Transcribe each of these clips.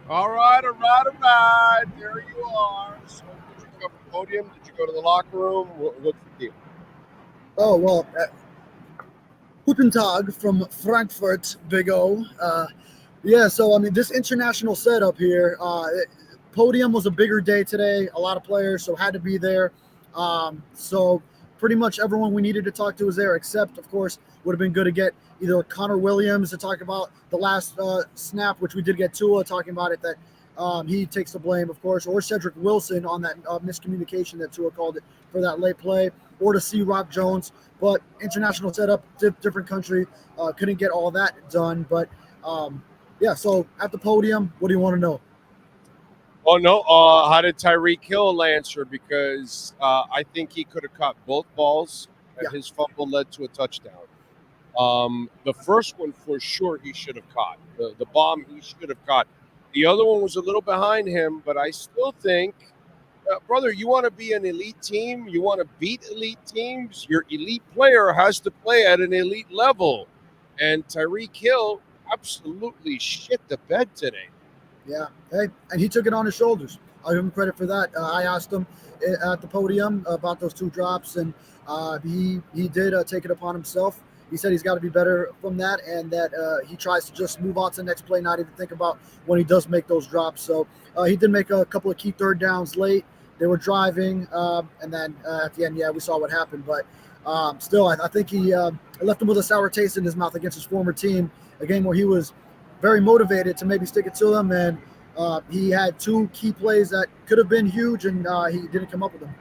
All right, all right, all right. There you are. So, did you cover the podium? Did you go to the locker room? What's the deal? Oh, well, Guten Tag from Frankfurt, Big O. Yeah, so, I mean, this international setup here, podium was a bigger day today. A lot of players, so had to be there. So, pretty much everyone we needed to talk to was there, except, of course, would have been good to get either Connor Williams to talk about the last snap, which we did get Tua talking about it, that he takes the blame, of course, or Cedric Wilson on that miscommunication that Tua called it for that late play, or to see Rock Jones. But international setup, different country, couldn't get all that done. But yeah, so at the podium, what do you want to know? Oh no! How did Tyreek Hill answer? Because I think he could have caught both balls, and Yeah, his fumble led to a touchdown. The first one for sure he should have caught. The bomb he should have caught. The other one was a little behind him, but I still think, brother, you want to be an elite team. You want to beat elite teams. Your elite player has to play at an elite level, and Tyreek Hill absolutely shit the bed today. yeah. Hey, and he took it on his shoulders. I'll give him credit for that. I asked him at the podium about those two drops, and he did take it upon himself. He said he's got to be better from that, and that he tries to just move on to the next play, not even think about when he does make those drops. So he did make a couple of key third downs late. They were driving, and then at the end, yeah, we saw what happened. But still, I think he left him with a sour taste in his mouth against his former team, a game where he was very motivated to maybe stick it to them, and he had two key plays that could have been huge, and he didn't come up with them.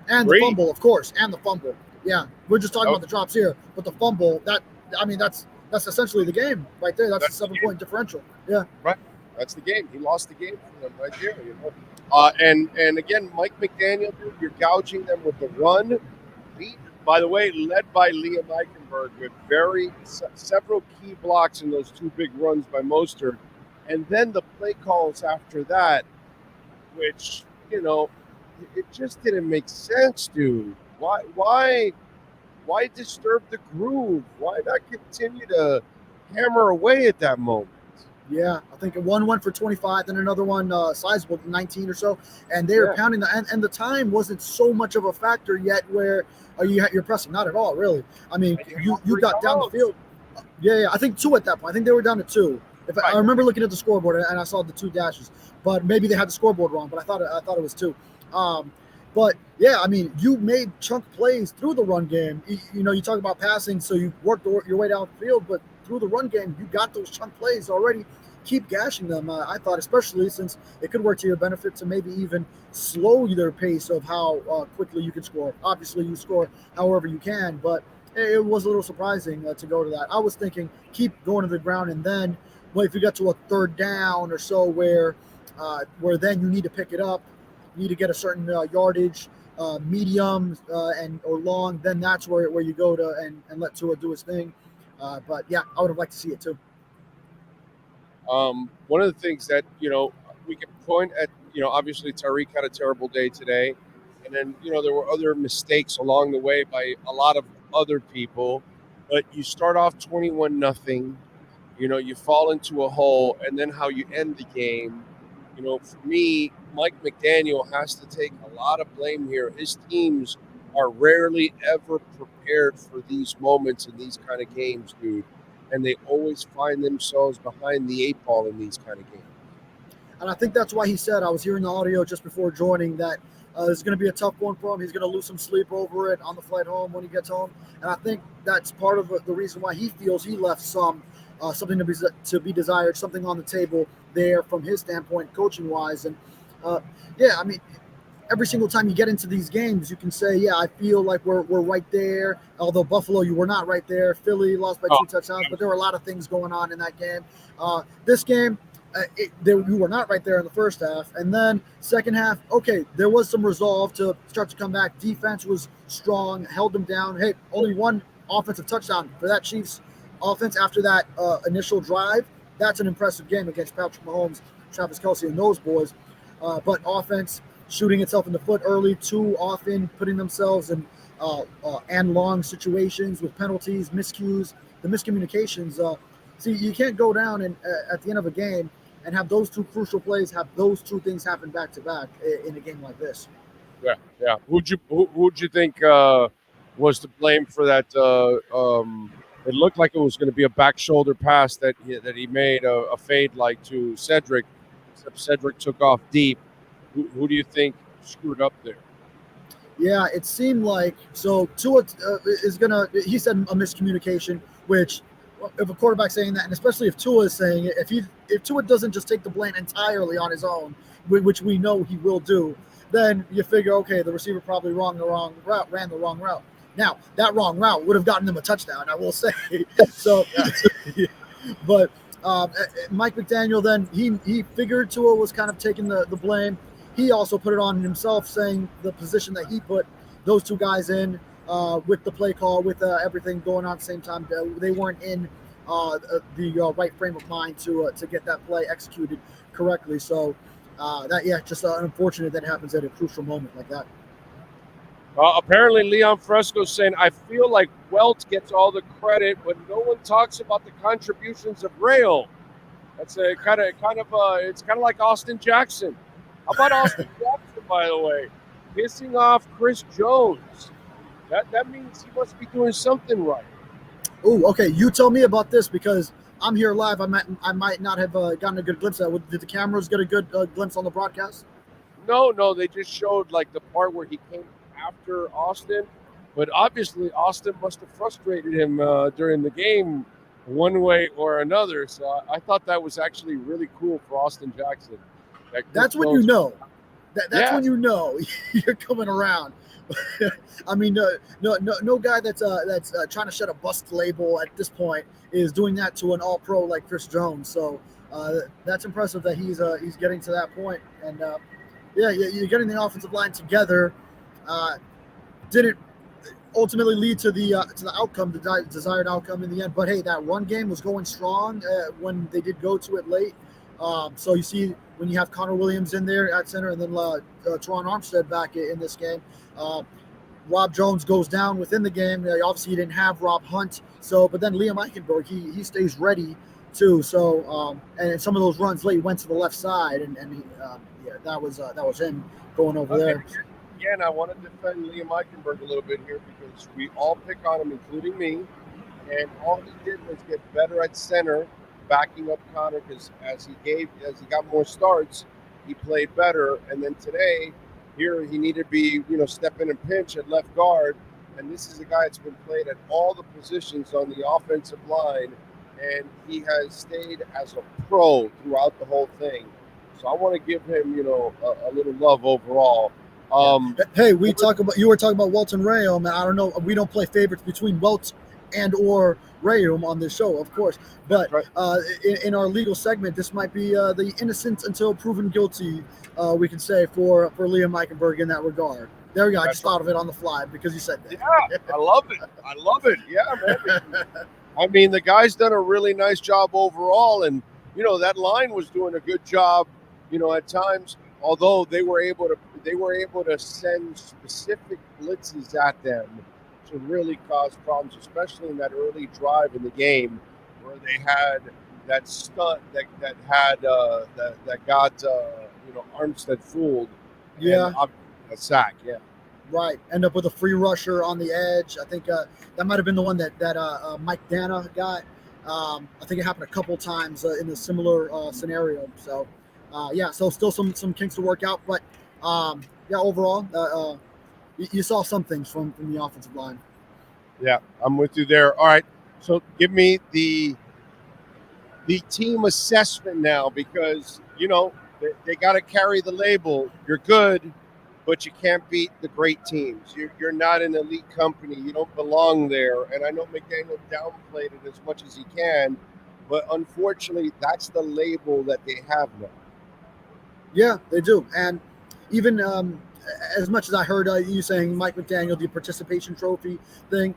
And the Agreed. fumble, of course, and the fumble. Yeah, we're just talking Oh, about the drops here, but the fumble, that I mean, that's essentially the game right there. That's a that's the game, 7 point differential. Yeah, right? That's the game. He lost the game for them right there. And again, Mike McDaniel, dude, you're gouging them with the run. Lead, by the way, led by Liam Eichenberg with several key blocks in those two big runs by Mostert, and then the play calls after that, which it just didn't make sense, dude. Why disturb the groove? Why not continue to hammer away at that moment? yeah. I think one went for 25, then another one sizable, 19 or so, and they were Yeah, pounding and the time wasn't so much of a factor yet where you're pressing. Not at all, really. I mean, and you you got you three got down the timeouts. field. Yeah, yeah, I think two at that point. I think they were down to two. If I Right. remember looking at the scoreboard and I saw the two dashes, but maybe they had the scoreboard wrong. But I thought it was two. Um, but yeah, I mean, you made chunk plays through the run game. You talk about passing, so you worked your way down the field, but through the run game, you got those chunk plays already. Keep gashing them. I thought, especially since it could work to your benefit to maybe even slow their pace of how quickly you can score. Obviously, you score however you can, but it was a little surprising to go to that. I was thinking keep going to the ground, and then well, if you get to a third down or so where then you need to pick it up, you need to get a certain yardage, medium and or long, then that's where you go to and let Tua do his thing. But yeah, I would have liked to see it too. One of the things that we can point at, obviously Tariq had a terrible day today, and then there were other mistakes along the way by a lot of other people. But you start off 21-0, you fall into a hole, and then how you end the game. For me, Mike McDaniel has to take a lot of blame here. His teams are rarely ever prepared for these moments in these kind of games, dude, and they always find themselves behind the eight ball in these kind of games. And I think that's why he said, I was hearing the audio just before joining, that it's going to be a tough one for him. He's going to lose some sleep over it on the flight home when he gets home. And I think that's part of the reason why he feels he left something to be desired, something on the table there from his standpoint, coaching wise. And yeah, I mean, every single time you get into these games, you can say, yeah, I feel like we're right there. Although Buffalo, you were not right there. Philly lost by Oh, two touchdowns, but there were a lot of things going on in that game. This game, you were not right there in the first half. And then second half, okay, there was some resolve to start to come back. Defense was strong, held them down. Hey, only one offensive touchdown for that Chiefs offense after that initial drive. That's an impressive game against Patrick Mahomes, Travis Kelce, and those boys. But offense shooting itself in the foot early, too often putting themselves in and long situations with penalties, miscues, the miscommunications. See, you can't go down and at the end of a game and have those two crucial plays, have those two things happen back to back in a game like this. Yeah. Who'd you think was to blame for that? It looked like it was going to be a back shoulder pass that he made a fade like to Cedric, except Cedric took off deep. Who do you think screwed up there? Yeah, it seemed like so. Tua is gonna. He said a miscommunication, which if a quarterback's saying that, and especially if Tua is saying it, if Tua doesn't just take the blame entirely on his own, which we know he will do, then you figure, okay, the receiver probably ran the wrong route. Now, that wrong route would have gotten them a touchdown, I will say. So, but Mike McDaniel, then he figured Tua was kind of taking the blame. He also put it on himself, saying the position that he put those two guys in with the play call, with everything going on at the same time, they weren't in the right frame of mind to get that play executed correctly. So, just unfortunate that happens at a crucial moment like that. Apparently, Leon Fresco's saying, I feel like Welt gets all the credit, but no one talks about the contributions of Rheaume. That's a kind of it's kind of like Austin Jackson. How about Austin Jackson, by the way, pissing off Chris Jones? That means he must be doing something right. Oh, okay. You tell me about this because I'm here live. I might not have gotten a good glimpse of that. Did the cameras get a good glimpse on the broadcast? No, they just showed like the part where he came after Austin, but obviously Austin must have frustrated him during the game one way or another. So I thought that was actually really cool for Austin Jackson. That's when you know. That's when you know you're coming around. I mean, no guy that's trying to shed a bust label at this point is doing that to an All-Pro like Chris Jones. So that's impressive that he's getting to that point. And you're getting the offensive line together. Didn't ultimately lead to the outcome, the desired outcome in the end. But hey, that run game was going strong when they did go to it late. So you see when you have Connor Williams in there at center, and then Teron Armstead back in this game. Rob Jones goes down within the game. Obviously, he didn't have Rob Hunt. So, but then Liam Eichenberg, he stays ready too. So, and some of those runs late went to the left side, and that was him going over there. Again, I want to defend Liam Eichenberg a little bit here because we all pick on him, including me, and all he did was get better at center, backing up Connor because as he got more starts, he played better. And then today, here he needed to be, step in and pinch at left guard. And this is a guy that's been played at all the positions on the offensive line, and he has stayed as a pro throughout the whole thing. So I want to give him, a little love overall. Hey, you were talking about Welt and Rheaume, and I don't know, we don't play favorites between Welt and or Rheaume on this show, of course. But right. In our legal segment, this might be the innocent until proven guilty, we can say, for Liam Eichenberg in that regard. There we go. I just thought of it on the fly because you said that. Yeah, I love it. Yeah, man. I mean, the guy's done a really nice job overall, and that line was doing a good job. At times, although they were able to send specific blitzes at them to really cause problems, especially in that early drive in the game where they had that stunt that got Armstead fooled. Yeah, a sack. Yeah, right. End up with a free rusher on the edge. I think that might have been the one that Mike Dana got. I think it happened a couple times in a similar scenario. So. So still some kinks to work out, but overall, you saw some things from the offensive line. Yeah, I'm with you there. All right, so give me the team assessment now because they got to carry the label. You're good, but you can't beat the great teams. You're not an elite company. You don't belong there. And I know McDaniel downplayed it as much as he can, but unfortunately, that's the label that they have now. Yeah, they do. And even as much as I heard you saying Mike McDaniel, the participation trophy thing,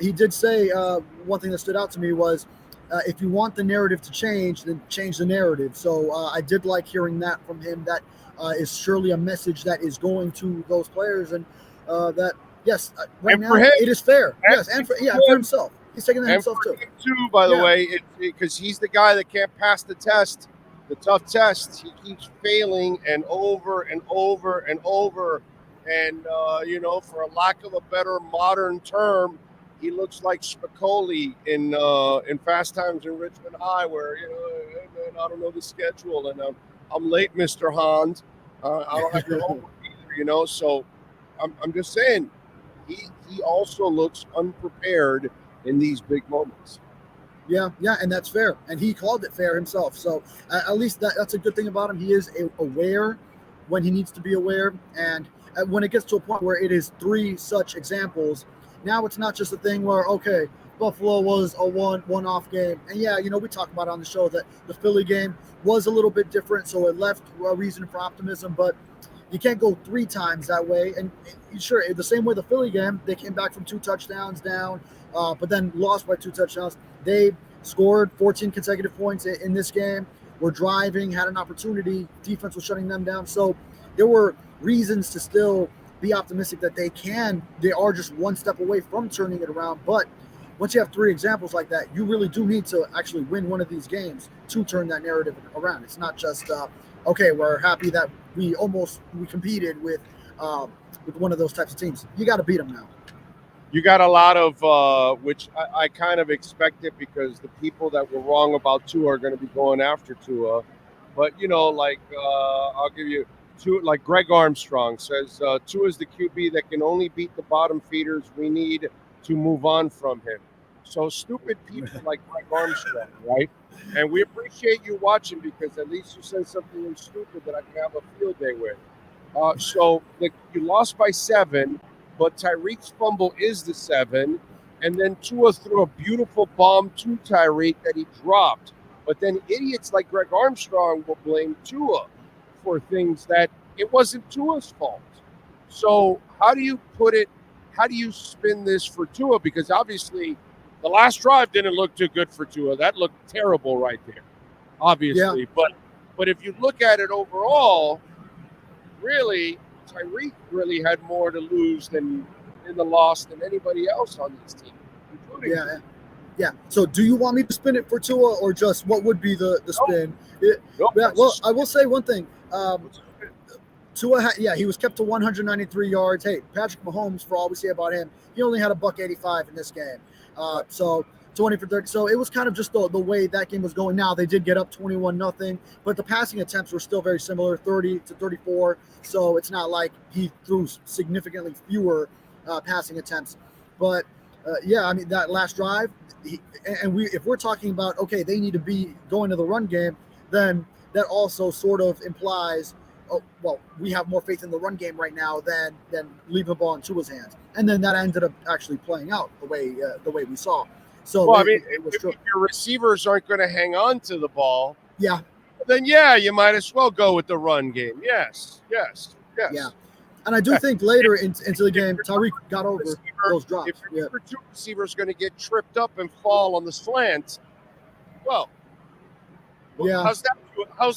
he did say one thing that stood out to me was if you want the narrative to change, then change the narrative. So I did like hearing that from him. That is surely a message that is going to those players, and that, yes, right now it is fair. Yes, and for himself. He's taking that himself too. By the way, because he's the guy that can't pass the test. the tough tests, he keeps failing and over and over and over. And, for a lack of a better modern term, he looks like Spicoli in Fast Times in Richmond High, where, hey, man, I don't know the schedule, and I'm late, Mr. Hans. I don't have your homework either, So I'm just saying, he also looks unprepared in these big moments. Yeah, and that's fair. And he called it fair himself. So at least that's a good thing about him. He is aware when he needs to be aware. And when it gets to a point where it is 3 such examples, now it's not just a thing where, okay, Buffalo was a one-off game. And yeah, we talked about on the show that the Philly game was a little bit different, so it left a reason for optimism. But you can't go 3 times that way. And sure, the same way the Philly game, they came back from 2 touchdowns down, but then lost by 2 touchdowns. They scored 14 consecutive points in this game, were driving, had an opportunity, defense was shutting them down. So there were reasons to still be optimistic that they are just one step away from turning it around. But once you have 3 examples like that, you really do need to actually win one of these games to turn that narrative around. It's not just, okay, we're happy that we competed with one of those types of teams. You got to beat them now. You got a lot of, which I kind of expected, because the people that were wrong about Tua are going to be going after Tua. But, I'll give you two, like Greg Armstrong says, Tua is the QB that can only beat the bottom feeders. We need to move on from him. So stupid people like Greg Armstrong, right? And we appreciate you watching, because at least you said something stupid that I can have a field day with. You lost by 7. But Tyreek's fumble is the 7, and then Tua threw a beautiful bomb to Tyreek that he dropped. But then idiots like Greg Armstrong will blame Tua for things that it wasn't Tua's fault. So how do you put it? How do you spin this for Tua? Because obviously the last drive didn't look too good for Tua. That looked terrible right there, obviously. Yeah. But if you look at it overall, really, Tyreek really had more to lose in the loss than anybody else on this team, including Yeah. So do you want me to spin it for Tua, or just what would be the spin? Nope. Well, I will say one thing. Tua, he was kept to 193 yards. Hey, Patrick Mahomes, for all we say about him, he only had a $185 in this game. So 20 for 30. So it was kind of just the way that game was going. Now they did get up 21-0, but the passing attempts were still very similar, 30 to 34. So it's not like he threw significantly fewer passing attempts. But that last drive, if we're talking about, okay, they need to be going to the run game, then that also sort of implies, we have more faith in the run game right now than leaving the ball in Tua's hands. And then that ended up actually playing out the way we saw. So if your receivers aren't going to hang on to the ball, then you might as well go with the run game. Yes. Yeah, and I do think later into the game, Tyreek got over those drops. If your 2 receivers going to get tripped up and fall on the slants, how's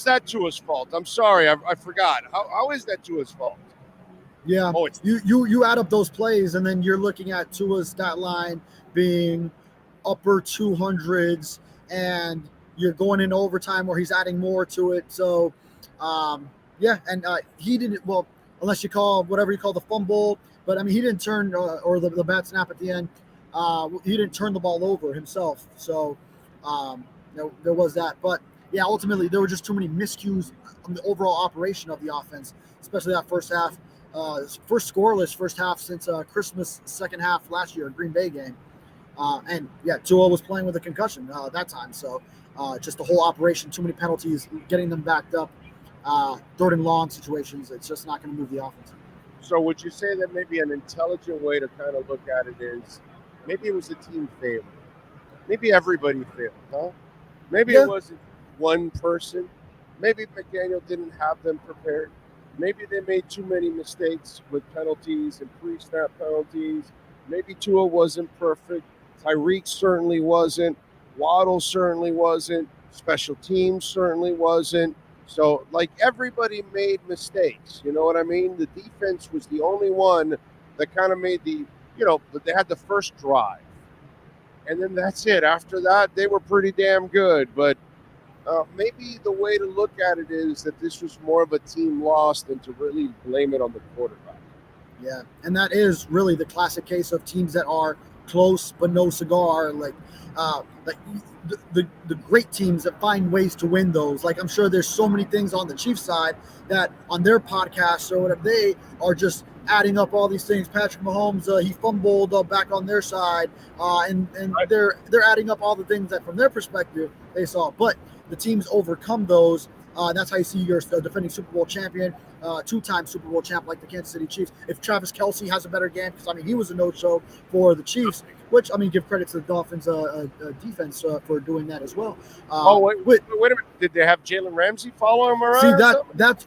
that Tua's fault? I'm sorry, I forgot. How is that Tua's fault? Yeah, you add up those plays, and then you're looking at Tua's stat line being upper 200s, and you're going into overtime where he's adding more to it. So, he didn't, unless you call whatever you call the fumble, but I mean, he didn't turn, or the bad snap at the end, he didn't turn the ball over himself. So, there was that. But yeah, ultimately, there were just too many miscues on the overall operation of the offense, especially that first half. First scoreless first half since Christmas second half last year, Green Bay game. Tua was playing with a concussion that time. So just the whole operation, too many penalties, getting them backed up, 3rd and long situations. It's just not going to move the offense. So would you say that maybe an intelligent way to kind of look at it is maybe it was a team failure? Maybe everybody failed, huh? Maybe it wasn't one person. Maybe McDaniel didn't have them prepared. Maybe they made too many mistakes with penalties and pre-snap penalties. Maybe Tua wasn't perfect. Tyreek certainly wasn't. Waddle certainly wasn't. Special teams certainly wasn't. So, everybody made mistakes. You know what I mean? The defense was the only one that kind of made they had the first drive. And then that's it. After that, they were pretty damn good. But maybe the way to look at it is that this was more of a team loss than to really blame it on the quarterback. Yeah, and that is really the classic case of teams that are close but no cigar. Like the great teams that find ways to win those. Like I'm sure there's so many things on the Chiefs side that on their podcasts or whatever they are just adding up all these things. Patrick Mahomes, he fumbled back on their side, and Right. they're adding up all the things that from their perspective they saw. But the teams overcome those. That's how you see your defending Super Bowl champion, two-time Super Bowl champ like the Kansas City Chiefs. If Travis Kelce has a better game, because I mean he was a no-show for the Chiefs, which I mean give credit to the Dolphins defense for doing that as well. Wait a minute! Did they have Jalen Ramsey follow him around? See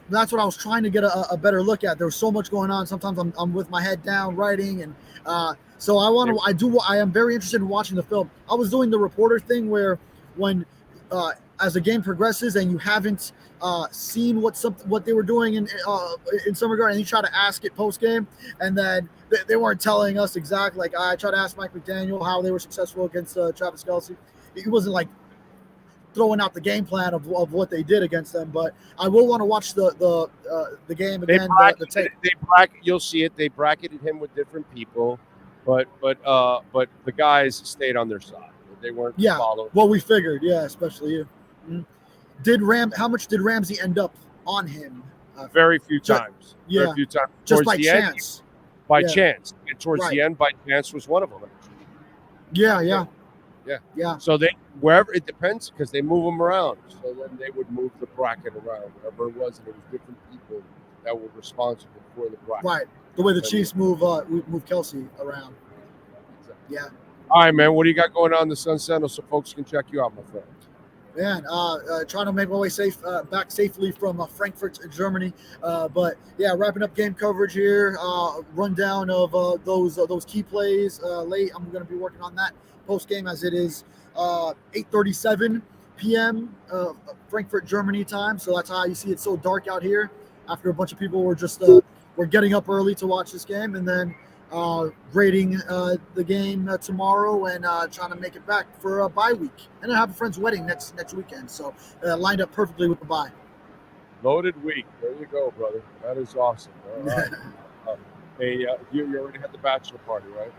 that's what I was trying to get a better look at. There was so much going on. Sometimes I'm with my head down writing, and so I am very interested in watching the film. I was doing the reporter thing where when as the game progresses and you haven't seen what they were doing in some regard, and you try to ask it post game, and then they weren't telling us exactly. Like I tried to ask Mike McDaniel how they were successful against Travis Kelce. He wasn't like throwing out the game plan of what they did against them, but I will want to watch the game again. The tape. You'll see it. They bracketed him with different people, but the guys stayed on their side. They weren't following. Well, we figured, especially you. Mm-hmm. How much did Ramsey end up on him? Very few times. Very few times. Just by chance. By chance. And towards the end, by chance was one of them. Yeah. So wherever it depends, because they move them around. So then they would move the bracket around, wherever it was, and it was different people that were responsible for the bracket. Right. The way the Chiefs move Kelce around. Exactly. Yeah. All right, man. What do you got going on in the Sun Sentinel so folks can check you out, my friend? Man, trying to make my way back safely from Frankfurt, Germany. But yeah, wrapping up game coverage here. Rundown of those key plays late. I'm going to be working on that post game as it is 8:37 p.m. Frankfurt, Germany time. So that's how you see it so dark out here. After a bunch of people were just were getting up early to watch this game, and then grading the game tomorrow and trying to make it back for a bye week. And I have a friend's wedding next weekend, so lined up perfectly with the bye. Loaded week. There you go, brother. That is awesome. All right. Hey, you already had the bachelor party, right?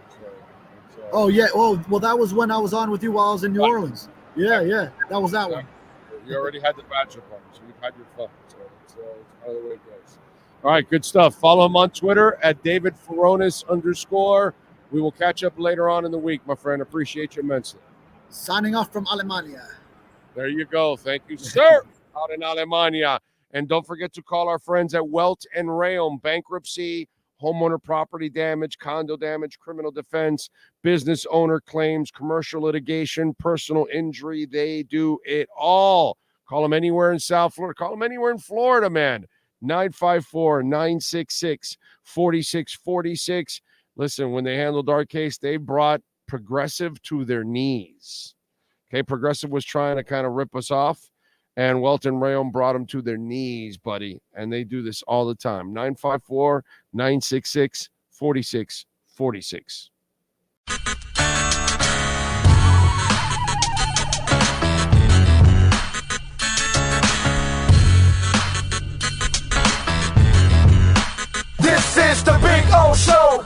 Oh yeah. Well, that was when I was on with you while I was in New Orleans. Yeah. That was that one. You already had the bachelor party, so you've had your fun. So it's kind of the way it goes. All right, good stuff. Follow him on Twitter at David Furones _. We will catch up later on in the week, my friend. Appreciate you immensely. Signing off from Alemania. There you go. Thank you, sir. Out in Alemania. And don't forget to call our friends at Welt Rheaume. Bankruptcy, homeowner property damage, condo damage, criminal defense, business owner claims, commercial litigation, personal injury. They do it all. Call them anywhere in South Florida. Call them anywhere in Florida, man. 954-966-4646. Listen, when they handled our case, they brought Progressive to their knees. Okay, Progressive was trying to kind of rip us off, and Welt Rheaume brought them to their knees, buddy. And they do this all the time. 954-966-4646. This is the Big O Show.